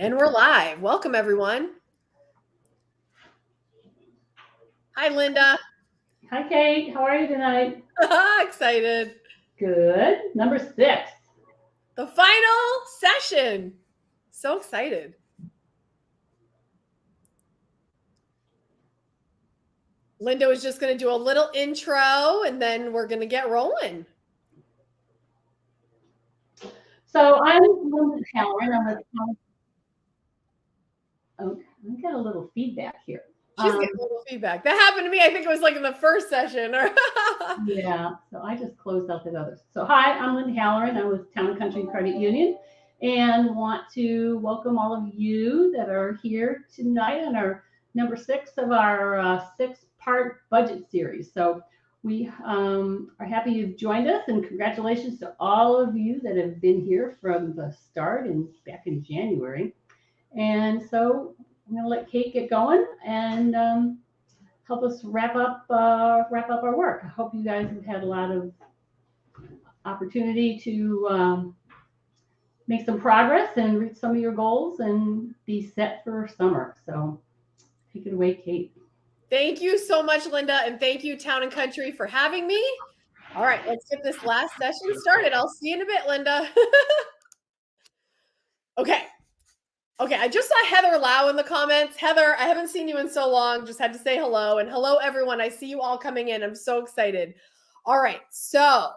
And we're live. Welcome, everyone. Hi, Linda. Hi, Kate. How are you tonight? Excited. Good. Number 6. The final session. So excited. Linda was just going to do a little intro and then we're going to get rolling. So I'm Linda Halloran. I got a little feedback here. She's getting a little feedback. That happened to me. I think it was like in the first session. Yeah, so I just closed out the others. So hi, I'm Linda Halloran. I'm with Town and Country Credit Union and want to welcome all of you that are here tonight on our number 6 of our 6-part budget series. So we are happy you've joined us, and congratulations to all of you that have been here from the start and back in January. And so I'm going to let Kate get going and help us wrap up our work. I hope you guys have had a lot of opportunity to make some progress and reach some of your goals and be set for summer. So take it away, Kate. Thank you so much, Linda, and thank you, Town and Country, for having me. All right, let's get this last session started. I'll see you in a bit, Linda. Okay, I just saw Heather Lau in the comments. Heather, I haven't seen you in so long. Just had to say hello. And hello, everyone. I see you all coming in. I'm so excited. All right, so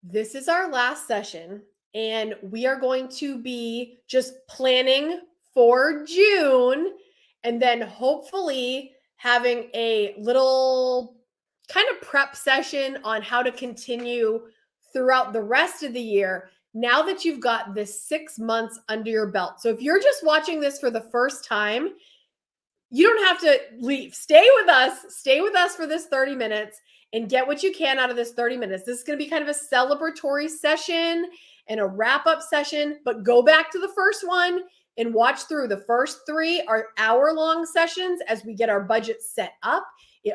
this is our last session, and we are going to be just planning for June, and then hopefully having a little kind of prep session on how to continue throughout the rest of the year now that you've got this 6 months under your belt. So if you're just watching this for the first time, you don't have to leave. Stay with us for this 30 minutes and get what you can out of this 30 minutes. This is going to be kind of a celebratory session and a wrap-up session, but go back to the first one and watch through. The first 3 are hour-long sessions as we get our budget set up.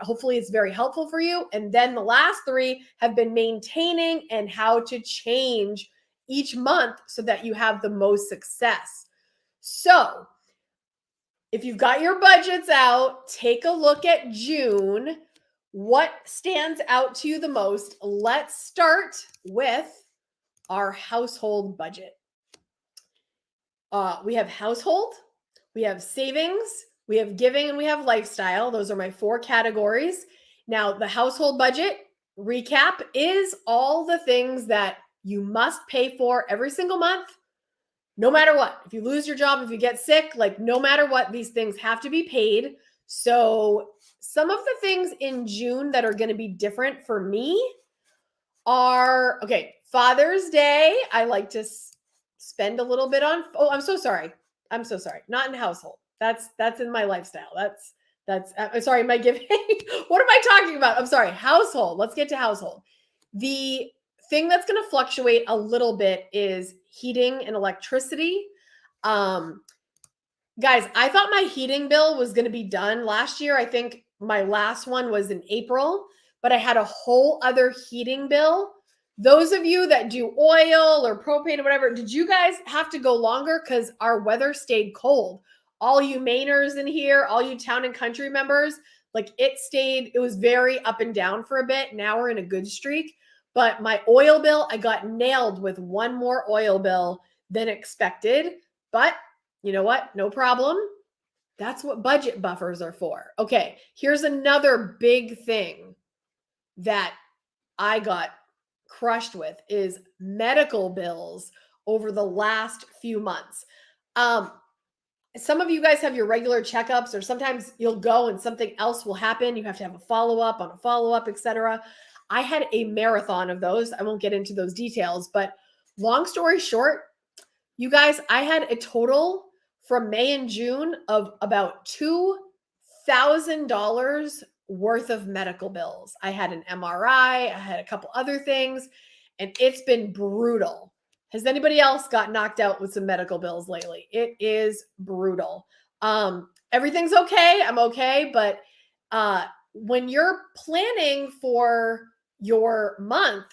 Hopefully it's very helpful for you. And then the last 3 have been maintaining and how to change each month so that you have the most success. So if you've got your budgets out, take a look at June. What stands out to you the most? Let's start with our household budget. We have household, we have savings, we have giving, and we have lifestyle. Those are my 4 categories. Now, the household budget recap is all the things that you must pay for every single month, no matter what. If you lose your job, if you get sick, like no matter what, these things have to be paid. So some of the things in June that are going to be different for me are, okay, Father's Day. I like to spend a little bit on, I'm so sorry. Not in household. That's in my lifestyle. Sorry, my giving. What am I talking about? I'm sorry. Household. Let's get to household. The thing that's going to fluctuate a little bit is heating and electricity. Guys, I thought my heating bill was going to be done last year. I think my last one was in April, but I had a whole other heating bill. Those of you that do oil or propane or whatever, did you guys have to go longer? Because our weather stayed cold. All you Mainers in here, all you Town and Country members, like it was very up and down for a bit. Now we're in a good streak. But my oil bill, I got nailed with one more oil bill than expected. But you know what? No problem. That's what budget buffers are for. Okay, here's another big thing that I got crushed with is medical bills over the last few months. Some of you guys have your regular checkups, or sometimes you'll go and something else will happen. You have to have a follow-up on a follow-up, etc. I had a marathon of those. I won't get into those details, but long story short, you guys, I had a total from May and June of about $2,000 worth of medical bills. I had an MRI, I had a couple other things, and it's been brutal. Has anybody else got knocked out with some medical bills lately? It is brutal. Everything's okay. I'm okay. But when you're planning for your month,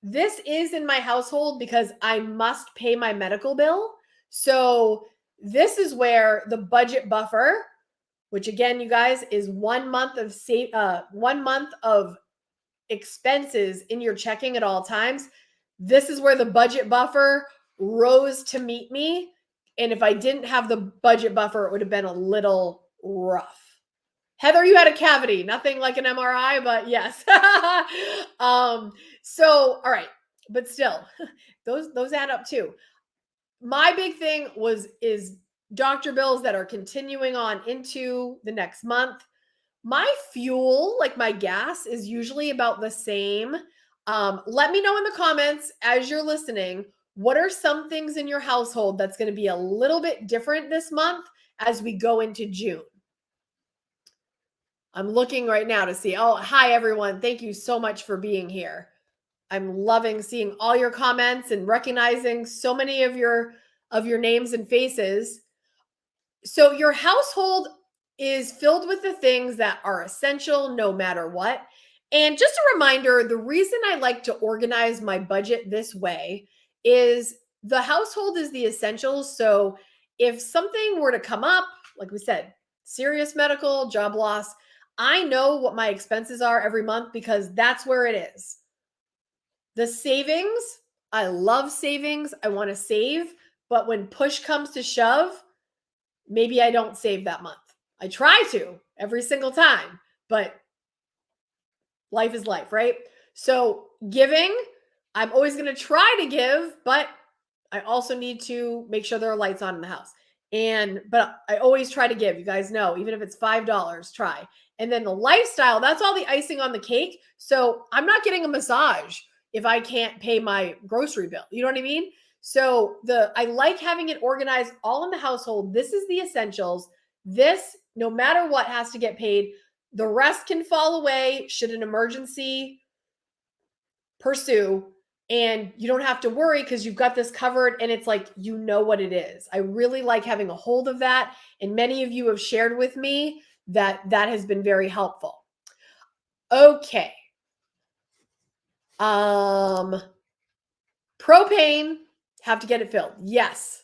this is in my household because I must pay my medical bill. So this is where the budget buffer, which again, you guys, is 1 month of 1 month of expenses in your checking at all times. This is where the budget buffer rose to meet me. And if I didn't have the budget buffer, it would have been a little rough. Heather, you had a cavity, nothing like an MRI, but yes. So, all right, but still, those add up too. My big thing is doctor bills that are continuing on into the next month. My fuel, like my gas, is usually about the same. Let me know in the comments as you're listening, what are some things in your household that's going to be a little bit different this month as we go into June? I'm looking right now to see. Oh, hi everyone. Thank you so much for being here. I'm loving seeing all your comments and recognizing so many of your names and faces. So your household is filled with the things that are essential no matter what. And just a reminder, the reason I like to organize my budget this way is the household is the essentials. So if something were to come up, like we said, serious medical, job loss, I know what my expenses are every month because that's where it is. The savings, I love savings. I want to save, but when push comes to shove, maybe I don't save that month. I try to every single time, but life is life, right? So giving, I'm always going to try to give, but I also need to make sure there are lights on in the house. But I always try to give. You guys know, even if it's $5, try. And then the lifestyle, that's all the icing on the cake. So I'm not getting a massage if I can't pay my grocery bill. You know what I mean? So I like having it organized all in the household. This is the essentials. This, no matter what, has to get paid. The rest can fall away should an emergency pursue. And you don't have to worry because you've got this covered and it's like, you know what it is. I really like having a hold of that. And many of you have shared with me that has been very helpful. Okay. Propane, have to get it filled. Yes.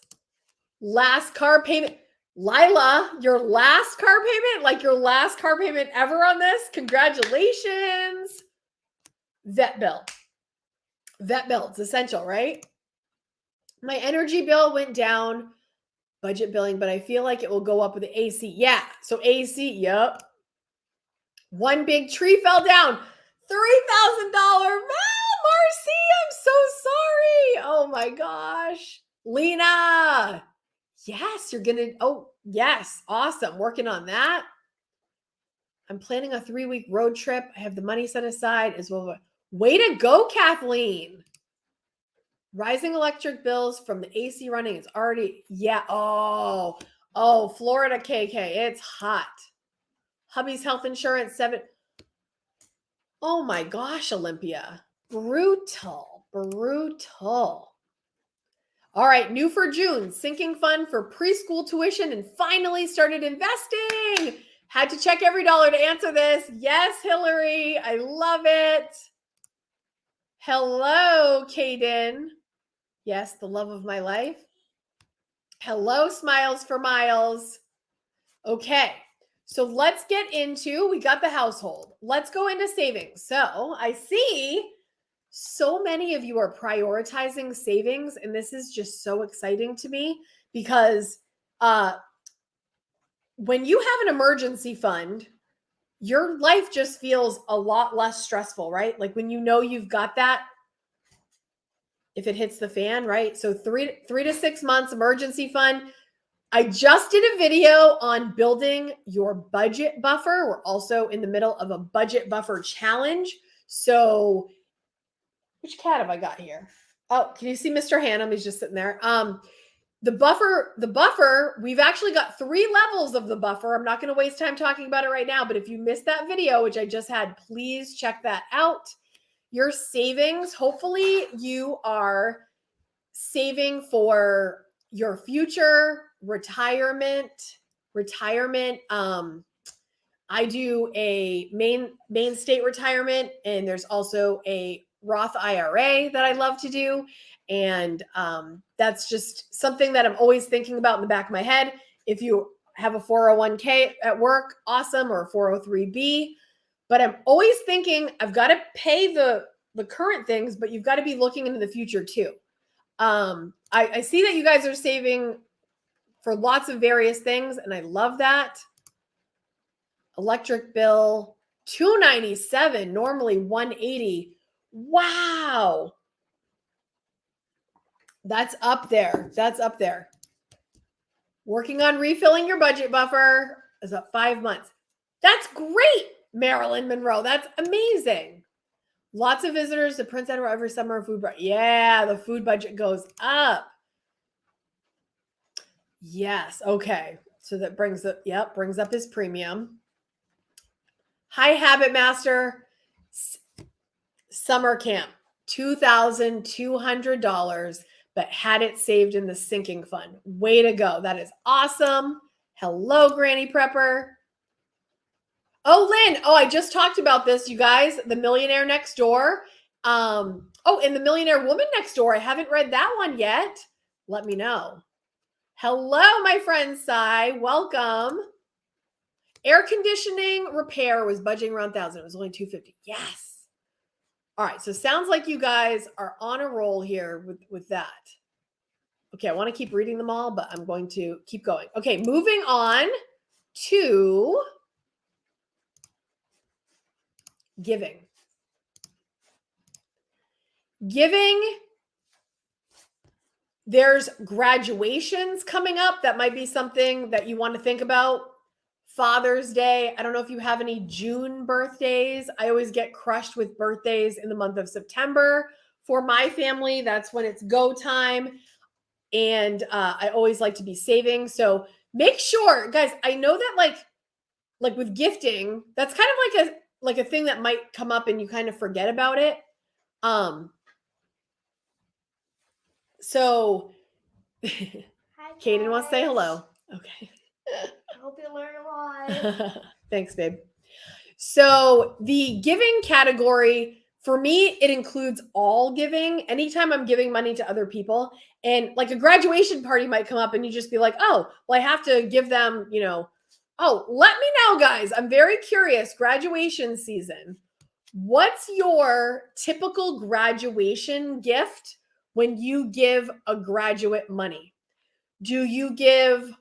Last car payment. Lila, your last car payment, like your last car payment ever on this. Congratulations. Vet bill. Vet bill, it's essential, right? My energy bill went down, budget billing, but I feel like it will go up with the AC. Yeah, so AC, yep. One big tree fell down. $3,000. Marcy, I'm so sorry. Oh my gosh. Lena. Yes, you're going to, oh, yes. Awesome. Working on that. I'm planning a 3-week road trip. I have the money set aside as well. Way to go, Kathleen. Rising electric bills from the AC running. It's already, yeah. Oh, Florida KK. It's hot. Hubby's health insurance, 7. Oh my gosh, Olympia. Brutal. All right, new for June, sinking fund for preschool tuition and finally started investing. Had to check every dollar to answer this. Yes, Hillary, I love it. Hello, Kaden. Yes, the love of my life. Hello, Smiles for Miles. Okay, so let's get into, we got the household. Let's go into savings. So I see so many of you are prioritizing savings, and this is just so exciting to me because when you have an emergency fund, your life just feels a lot less stressful, right? Like when you know you've got that, if it hits the fan, right? So 3 to 6 months emergency fund. I just did a video on building your budget buffer. We're also in the middle of a budget buffer challenge. So which cat have I got here? Oh, can you see Mr. Hannum? He's just sitting there. The buffer, we've actually got 3 levels of the buffer. I'm not going to waste time talking about it right now, but if you missed that video, which I just had, please check that out. Your savings, hopefully you are saving for your future retirement. I do a main state retirement, and there's also a Roth IRA that I love to do. And that's just something that I'm always thinking about in the back of my head. If you have a 401k at work, awesome, or a 403b. But I'm always thinking I've got to pay the current things, but you've got to be looking into the future too. I see that you guys are saving for lots of various things, and I love that. Electric bill, $297, normally $180. Wow. That's up there. That's up there. Working on refilling your budget buffer is up 5 months. That's great, Marilyn Monroe. That's amazing. Lots of visitors to Prince Edward every summer. Food budget. Yeah, the food budget goes up. Yes. Okay. So that brings up his premium. High Habit Master summer camp, $2,200, but had it saved in the sinking fund. Way to go. That is awesome. Hello, Granny Prepper. Oh, Lynn. Oh, I just talked about this, you guys. The Millionaire Next Door. And the Millionaire Woman Next Door. I haven't read that one yet. Let me know. Hello, my friend Sai. Welcome. Air conditioning repair was budgeting around 1,000. It was only 250. Yes. All right. So sounds like you guys are on a roll here with that. Okay. I want to keep reading them all, but I'm going to keep going. Okay. Moving on to giving. There's graduations coming up. That might be something that you want to think about. Father's Day. I don't know if you have any June birthdays. I always get crushed with birthdays in the month of September. For my family, that's when it's go time. And I always like to be saving. So make sure, guys, I know that like with gifting, that's kind of like a thing that might come up and you kind of forget about it. So Kaden wants to say hello. Okay. I hope you learn a lot. Thanks, babe. So the giving category, for me, it includes all giving. Anytime I'm giving money to other people, and like a graduation party might come up and you just be like, oh, well, I have to give them, oh, let me know, guys. I'm very curious. Graduation season. What's your typical graduation gift when you give a graduate money? Do you give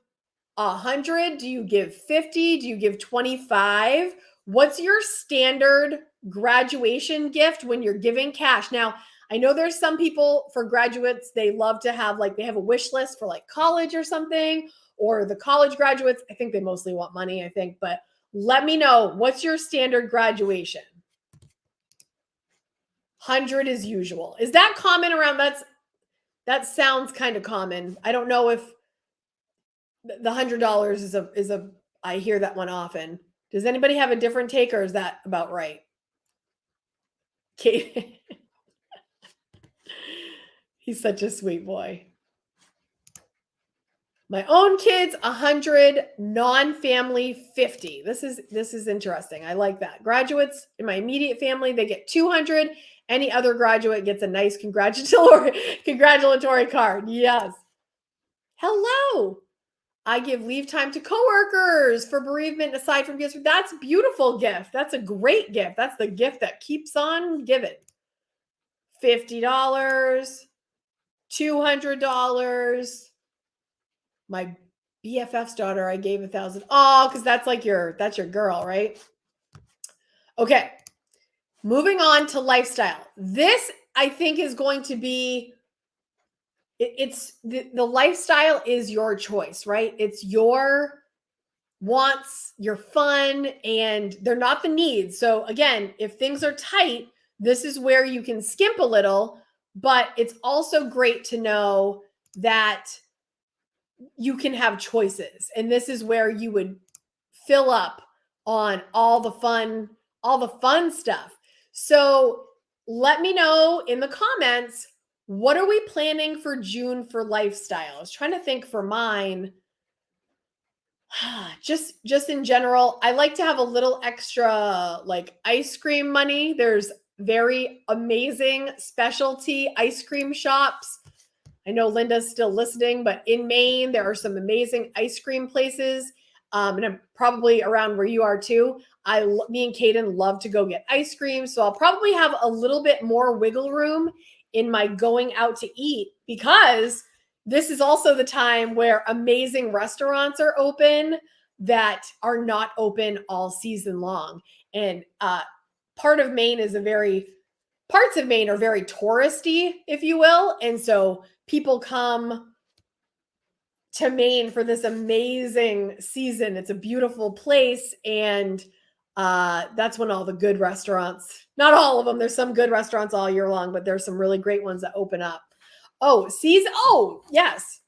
100? Do you give 50? Do you give 25? What's your standard graduation gift when you're giving cash? Now, I know there's some people for graduates, they love to have they have a wish list for college or something, or the college graduates. I think they mostly want money, but let me know, what's your standard graduation? 100 is usual. Is that common around? That sounds kind of common. I don't know if the $100 is a I hear that one often. Does anybody have a different take, or is that about right? Kate. He's such a sweet boy. My own kids, 100, non-family, 50. This is interesting. I like that. Graduates in my immediate family, they get 200. Any other graduate gets a nice congratulatory card. Yes. Hello. I give leave time to coworkers for bereavement aside from gifts. That's a beautiful gift. That's a great gift. That's the gift that keeps on giving. $50, $200. My BFF's daughter, I gave 1,000. Oh, because that's your girl, right? Okay. Moving on to lifestyle. This, I think, is going to be, it's the lifestyle is your choice, right? It's your wants, your fun, and they're not the needs. So again, if things are tight, this is where you can skimp a little, but it's also great to know that you can have choices. And this is where you would fill up on all the fun stuff. So let me know in the comments, what are we planning for June for lifestyle? I was trying to think for mine. Just in general, I like to have a little extra ice cream money. There's very amazing specialty ice cream shops. I know Linda's still listening, but in Maine, there are some amazing ice cream places. And I'm probably around where you are too. Me and Kaden love to go get ice cream. So I'll probably have a little bit more wiggle room in my going out to eat, because this is also the time where amazing restaurants are open that are not open all season long. And parts of Maine are very touristy, if you will. And so people come to Maine for this amazing season. It's a beautiful place. And that's when all the good restaurants, not all of them, there's some good restaurants all year long, but there's some really great ones that open up. Yes.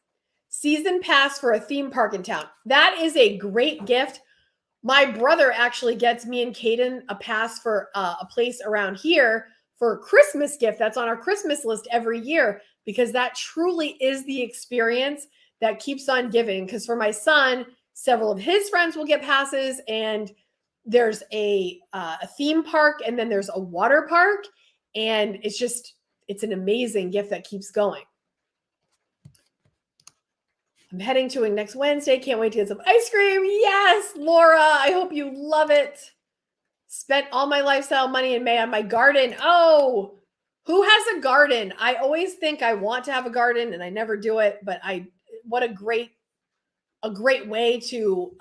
Season pass for a theme park in town. That is a great gift. My brother actually gets me and Kaden a pass for a place around here for a Christmas gift. That's on our Christmas list every year, because that truly is the experience that keeps on giving. Because for my son, several of his friends will get passes, and there's a theme park, and then there's a water park, and it's an amazing gift that keeps going. I'm heading to it next Wednesday. Can't wait to get some ice cream. Yes, Laura, I hope you love it. Spent all my lifestyle money in May on my garden. Oh, who has a garden? I always think I want to have a garden and I never do it, but what a great way to,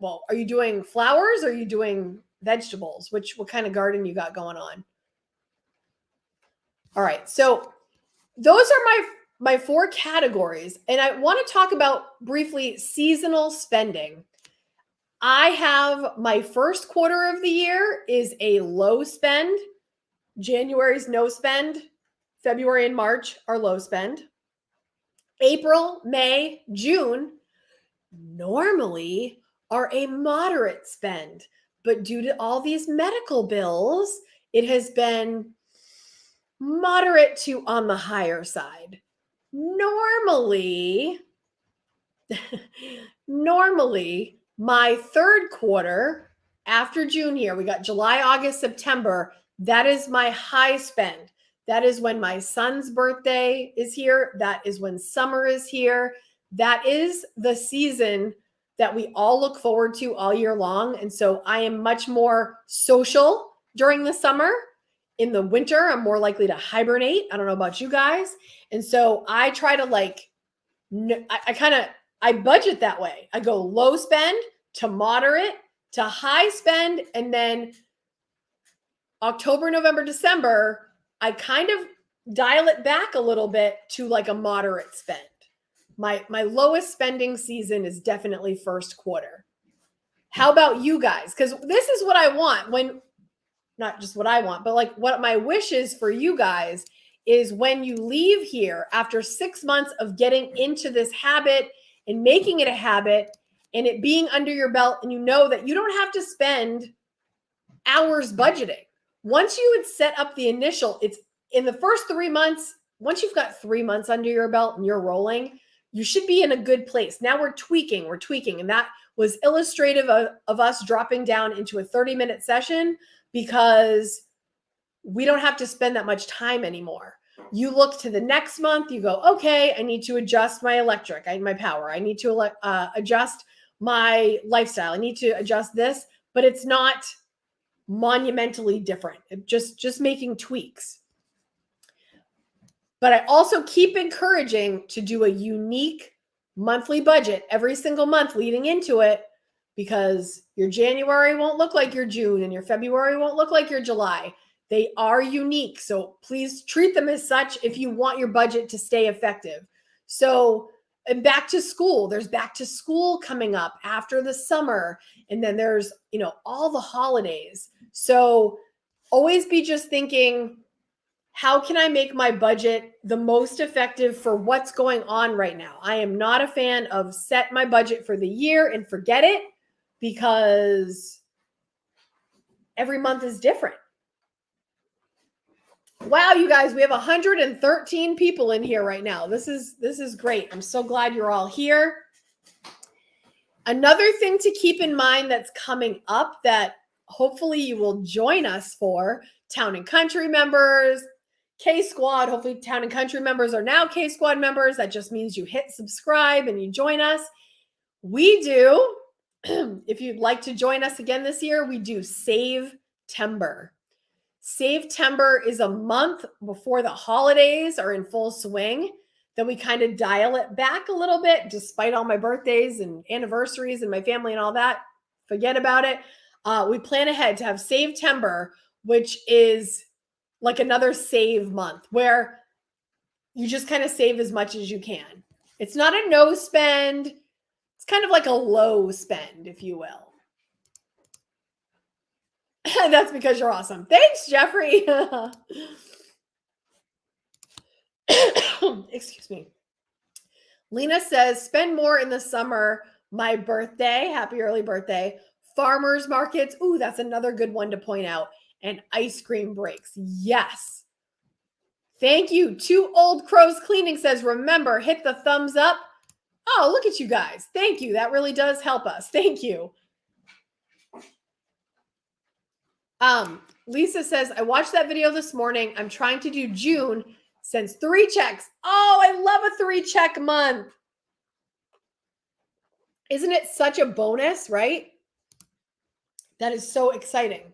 well, are you doing flowers or are you doing vegetables? What kind of garden you got going on? All right. So those are my 4 categories. And I want to talk about briefly seasonal spending. I have my first quarter of the year is a low spend. January's no spend. February and March are low spend. April, May, June normally are a moderate spend. But due to all these medical bills, it has been moderate to on the higher side. Normally, my third quarter after June here, we got July, August, September. That is my high spend. That is when my son's birthday is here. That is when summer is here. That is the season that we all look forward to all year long. And so I am much more social during the summer. In the winter, I'm more likely to hibernate. I don't know about you guys. And so I try to I budget that way. I go low spend to moderate to high spend. And then October, November, December, I kind of dial it back a little bit to like a moderate spend. My lowest spending season is definitely first quarter. How about you guys? Because this is what I want not just what I want, but like what my wish is for you guys is when you leave here after 6 months of getting into this habit and making it a habit and it being under your belt, and you know that you don't have to spend hours budgeting. Once you would set up the initial, it's in the first 3 months. Once you've got 3 months under your belt and you're rolling, you should be in a good place. Now we're tweaking. And that was illustrative of us dropping down into a 30-minute session, because we don't have to spend that much time anymore. You look to the next month, you go, okay, I need to adjust my electric, my power. I need to adjust my lifestyle. I need to adjust this, but it's not monumentally different. Just making tweaks. But I also keep encouraging to do a unique monthly budget every single month leading into it, because your January won't look like your June and your February won't look like your July. They are unique. So please treat them as such if you want your budget to stay effective. So, and back to school, there's back to school coming up after the summer. And then there's, all the holidays. So always be just thinking, how can I make my budget the most effective for what's going on right now? I am not a fan of set my budget for the year and forget it, because every month is different. Wow, you guys, we have 113 people in here right now. This is great. I'm so glad you're all here. Another thing to keep in mind that's coming up that hopefully you will join us for Town and Country members, K Squad. Hopefully Town and Country members are now K Squad members. That just means you hit subscribe and you join us. We do, if you'd like to join us again this year, we do Save-tember. Save-tember is a month before the holidays are in full swing. Then we kind of dial it back a little bit, despite all my birthdays and anniversaries and my family and all that. Forget about it. We plan ahead to have Save-tember, which is like another save month where you just kind of save as much as you can. It's not a no spend. It's kind of like a low spend, if you will. That's because you're awesome. Thanks, Jeffrey. Excuse me. Lena says, spend more in the summer. My birthday. Happy early birthday. Farmers markets. Ooh, that's another good one to point out. And ice cream breaks. Yes. Thank you. Two Old Crows Cleaning says, remember, hit the thumbs up. Oh, look at you guys. Thank you. That really does help us. Thank you. Lisa says, I watched that video this morning. I'm trying to do June. Sends 3 checks. Oh, I love a 3-check month. Isn't it such a bonus, right? That is so exciting.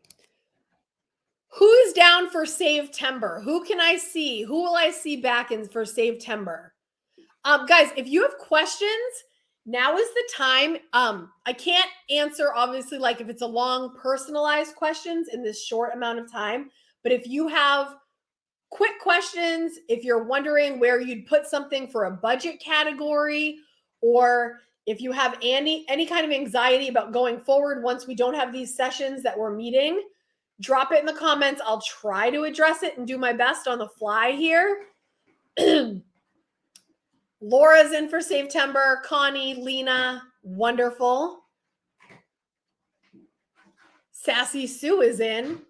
Who's down for Save-tember? Who can I see? Who will I see back in for Save-tember? Guys, if you have questions, now is the time. I can't answer, obviously, like if it's a long personalized questions in this short amount of time. But if you have quick questions, if you're wondering where you'd put something for a budget category, or if you have any kind of anxiety about going forward once we don't have these sessions that we're meeting, drop it in the comments. I'll try to address it and do my best on the fly here. Laura's in for Save-tember. Connie, Lena, wonderful. Sassy Sue is in.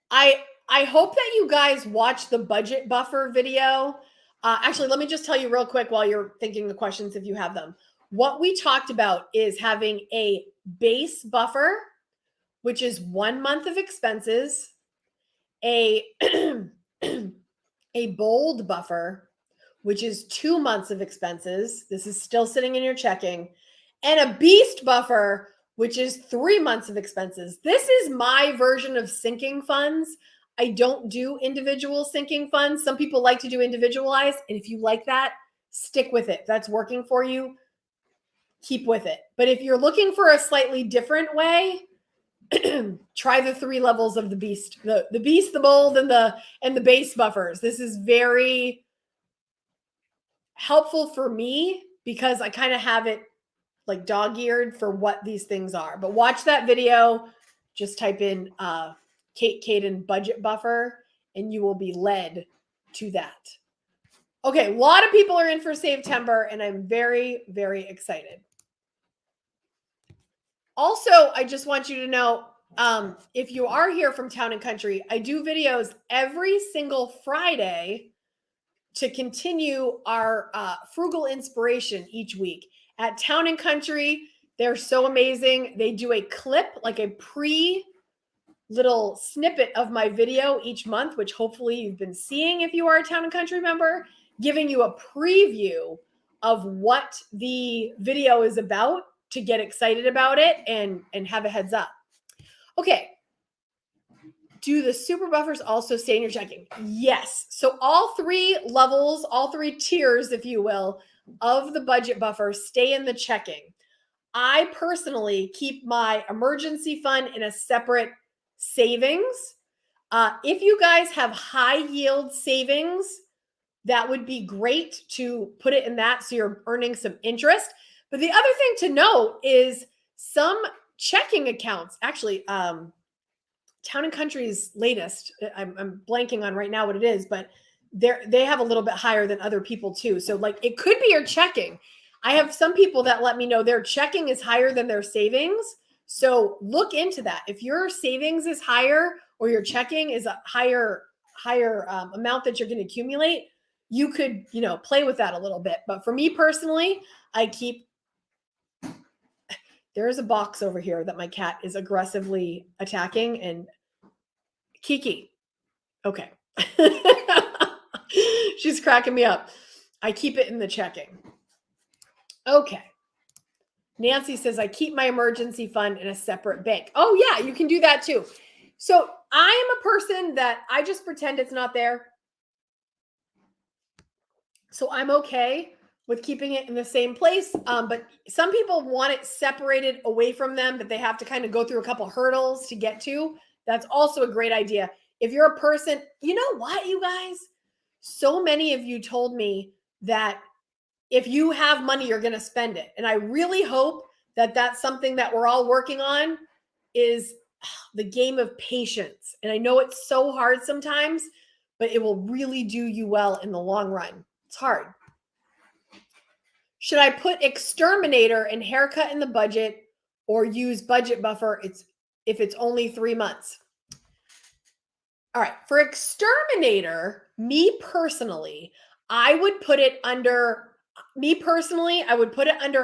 I hope that you guys watch the budget buffer video. Actually, let me just tell you real quick while you're thinking the questions, if you have them. What we talked about is having a base buffer, which is 1 month of expenses, a bold buffer, which is 2 months of expenses. This is still sitting in your checking, and a beast buffer, which is 3 months of expenses. This is my version of sinking funds. I don't do individual sinking funds. Some people like to do individualized. And if you like that, stick with it. If that's working for you, keep with it. But if you're looking for a slightly different way, try the 3 levels of the beast, the beast, the bold, and the base buffers. This is very helpful for me because I kind of have it like dog-eared for what these things are. But watch that video. Just type in Kaden budget buffer and you will be led to that. Okay, a lot of people are in for Save-tember and I'm very, very excited. Also, I just want you to know, if you are here from Town and Country, I do videos every single Friday to continue our frugal inspiration each week. At Town and Country, they're so amazing. They do a clip, like a little snippet of my video each month, which hopefully you've been seeing if you are a Town and Country member, giving you a preview of what the video is about to get excited about it and have a heads up. Okay. Do the super buffers also stay in your checking? Yes. So all 3 levels, all 3 tiers, if you will, of the budget buffer stay in the checking. I personally keep my emergency fund in a separate savings. If you guys have high yield savings, that would be great to put it in that so you're earning some interest. But the other thing to note is some checking accounts, actually, Town and Country's latest, I'm blanking on right now what it is, but they have a little bit higher than other people too. So like it could be your checking. I have some people that let me know their checking is higher than their savings. So look into that. If your savings is higher or your checking is a higher amount that you're going to accumulate, you could, play with that a little bit. But for me personally, I keep There is a box over here that my cat is aggressively attacking. And Kiki. Okay. She's cracking me up. I keep it in the checking. Okay. Nancy says, I keep my emergency fund in a separate bank. Oh, yeah, you can do that too. So I am a person that I just pretend it's not there. So I'm okay with keeping it in the same place. But some people want it separated away from them, that they have to kind of go through a couple hurdles to get to. That's also a great idea. If you're a person, you know what, you guys? So many of you told me that if you have money, you're going to spend it. And I really hope that that's something that we're all working on, is the game of patience. And I know it's so hard sometimes, but it will really do you well in the long run. It's hard. Should I put exterminator and haircut in the budget, or use budget buffer if it's only 3 months? All right. For exterminator, me personally, I would put it under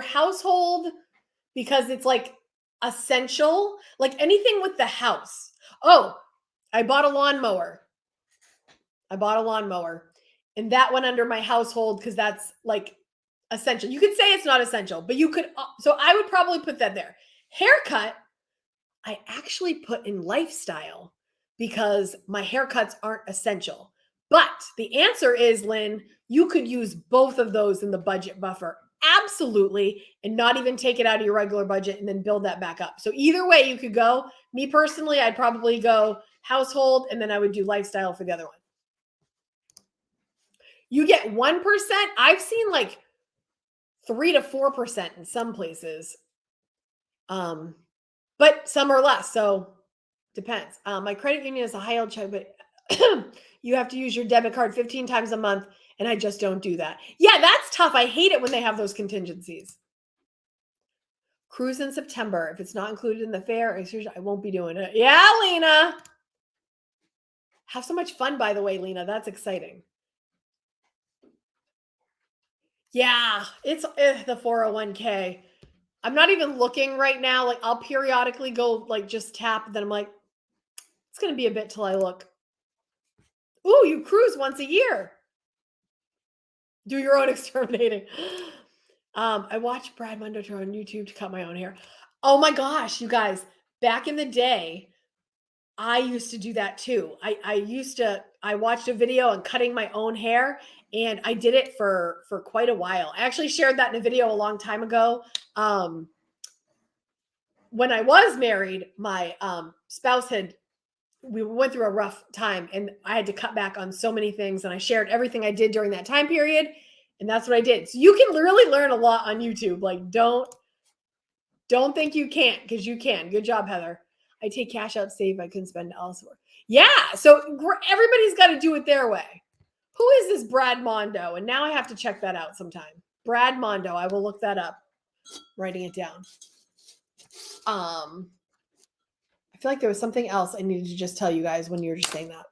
household, because it's like essential, like anything with the house. Oh, I bought a lawnmower. And that went under my household because that's like essential. You could say it's not essential, but you could. So I would probably put that there. Haircut, I actually put in lifestyle because my haircuts aren't essential. But the answer is, Lynn, you could use both of those in the budget buffer. Absolutely. And not even take it out of your regular budget and then build that back up. So either way you could go. Me personally, I'd probably go household, and then I would do lifestyle for the other one. You get 1%. I've seen like 3 to 4% in some places. But some are less. So depends. My credit union is a high yield check, but you have to use your debit card 15 times a month. And I just don't do that. Yeah, that's tough. I hate it when they have those contingencies. Cruise in September. If it's not included in the fare, I won't be doing it. Yeah, Lena. Have so much fun, by the way, Lena. That's exciting. Yeah, it's the 401k. I'm not even looking right now. Like, I'll periodically go like just tap. Then I'm like, it's going to be a bit till I look. Ooh, you cruise once a year. Do your own exterminating. I watched Brad Mundoter on YouTube to cut my own hair. Oh my gosh, you guys, back in the day, I used to do that too. I watched a video on cutting my own hair, and I did it for quite a while. I actually shared that in a video a long time ago. When I was married, my spouse we went through a rough time, and I had to cut back on so many things, and I shared everything I did during that time period. And that's what I did. So you can really learn a lot on YouTube. Like, don't think you can't, because you can. Good job, Heather. I take cash out save. I couldn't spend elsewhere. Yeah. So everybody's got to do it their way. Who is this Brad Mondo? And now I have to check that out sometime. Brad Mondo. I will look that up. Writing it down. I feel like there was something else I needed to just tell you guys when you were just saying that.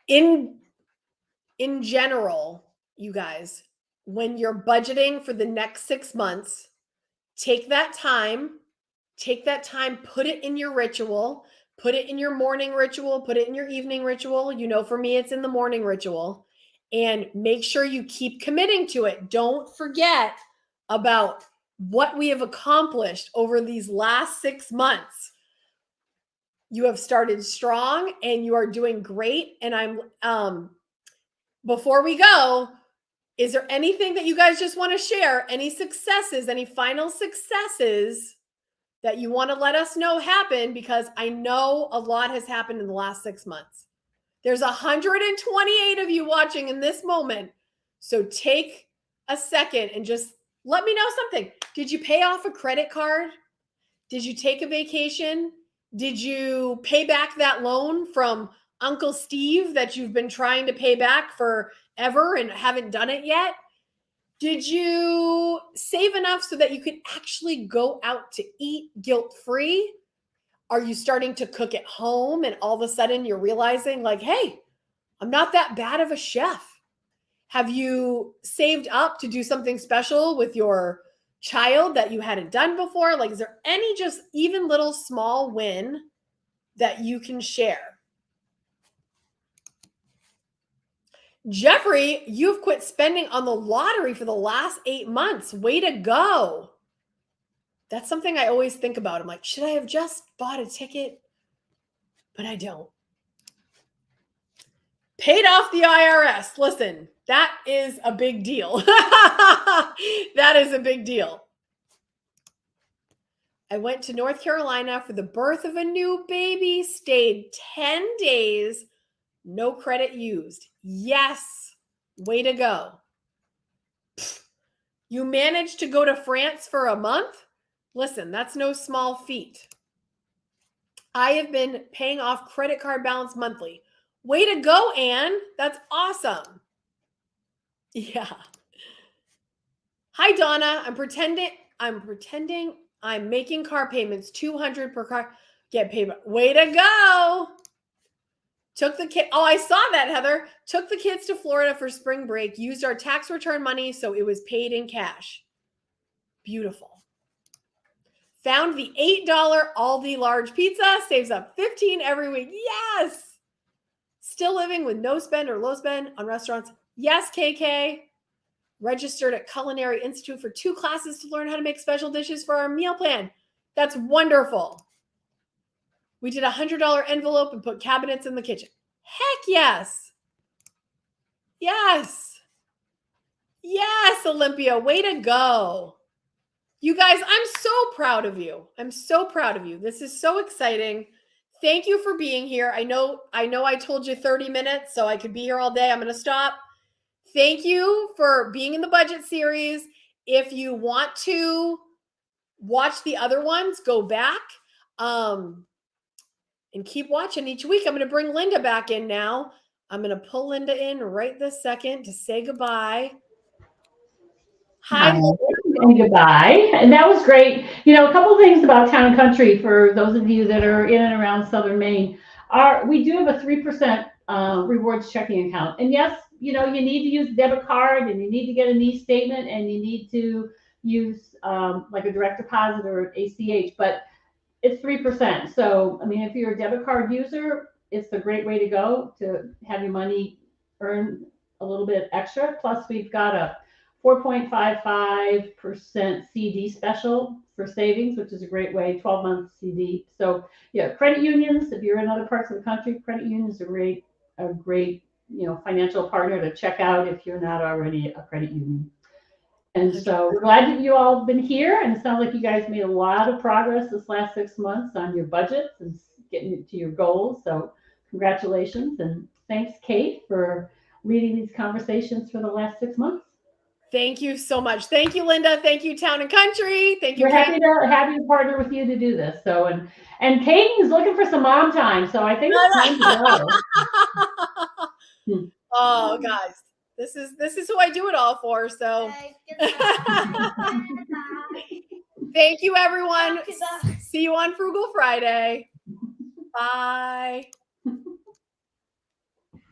In general, you guys, when you're budgeting for the next 6 months, take that time, put it in your ritual, put it in your morning ritual, put it in your evening ritual. You know, for me, it's in the morning ritual, and make sure you keep committing to it. Don't forget about what we have accomplished over these last 6 months. You have started strong and you are doing great. And before we go, is there anything that you guys just want to share? Any successes, any final successes that you want to let us know happen? Because I know a lot has happened in the last 6 months. There's 128 of you watching in this moment. So take a second and just let me know something. Did you pay off a credit card? Did you take a vacation? Did you pay back that loan from Uncle Steve that you've been trying to pay back forever and haven't done it yet? Did you save enough so that you could actually go out to eat guilt-free? Are you starting to cook at home and all of a sudden you're realizing like, hey, I'm not that bad of a chef? Have you saved up to do something special with your child that you hadn't done before? Like, is there any just even little small win that you can share? Jeffrey, you've quit spending on the lottery for the last 8 months. Way to go. That's something I always think about. I'm like, should I have just bought a ticket? But I don't. Paid off the IRS. Listen, that is a big deal. That is a big deal. I went to North Carolina for the birth of a new baby, stayed 10 days, no credit used. Yes, way to go. You managed to go to France for a month? Listen, that's no small feat. I have been paying off credit card balance monthly. Way to go, Anne. That's awesome. Yeah. Hi, Donna. I'm pretending I'm making car payments, $200 per car. Get paid. Way to go. Took the kid. Oh, I saw that, Heather. Took the kids to Florida for spring break, used our tax return money, so it was paid in cash. Beautiful. Found the $8 Aldi large pizza, saves up $15 every week. Yes. Still living with no spend or low spend on restaurants. Yes, KK. Registered at Culinary Institute for 2 classes to learn how to make special dishes for our meal plan. That's wonderful. We did a $100 envelope and put cabinets in the kitchen. Heck yes. Yes. Yes, Olympia. Way to go. You guys, I'm so proud of you. I'm so proud of you. This is so exciting. Thank you for being here. I know I told you 30 minutes, so I could be here all day. I'm going to stop. Thank you for being in the budget series. If you want to watch the other ones, go back and keep watching each week. I'm going to bring Linda back in now. I'm going to pull Linda in right this second to say goodbye. Hi, Linda. And goodbye. And that was great. You know, a couple of things about Town and Country for those of you that are in and around Southern Maine. We do have a 3% rewards checking account. And yes, you know, you need to use a debit card and you need to get an e-statement and you need to use like a direct deposit or an ACH, but it's 3%. So, I mean, if you're a debit card user, it's a great way to go to have your money earn a little bit extra. Plus, we've got a 4.55% CD special for savings, which is a great way, 12-month CD. So, yeah, credit unions, if you're in other parts of the country, credit unions are a great, you know, financial partner to check out if you're not already a credit union. And so we're glad that you all have been here, and it sounds like you guys made a lot of progress this last 6 months on your budgets and getting to your goals. So congratulations, and thanks, Kate, for leading these conversations for the last 6 months. Thank you so much. Thank you, Linda. Thank you, Town and Country. Thank you, We're happy to partner with you to do this. So, and Kaden's looking for some mom time, so I think it's time to go. Oh, guys. This is who I do it all for. So thank you, everyone. See you on Frugal Friday. Bye.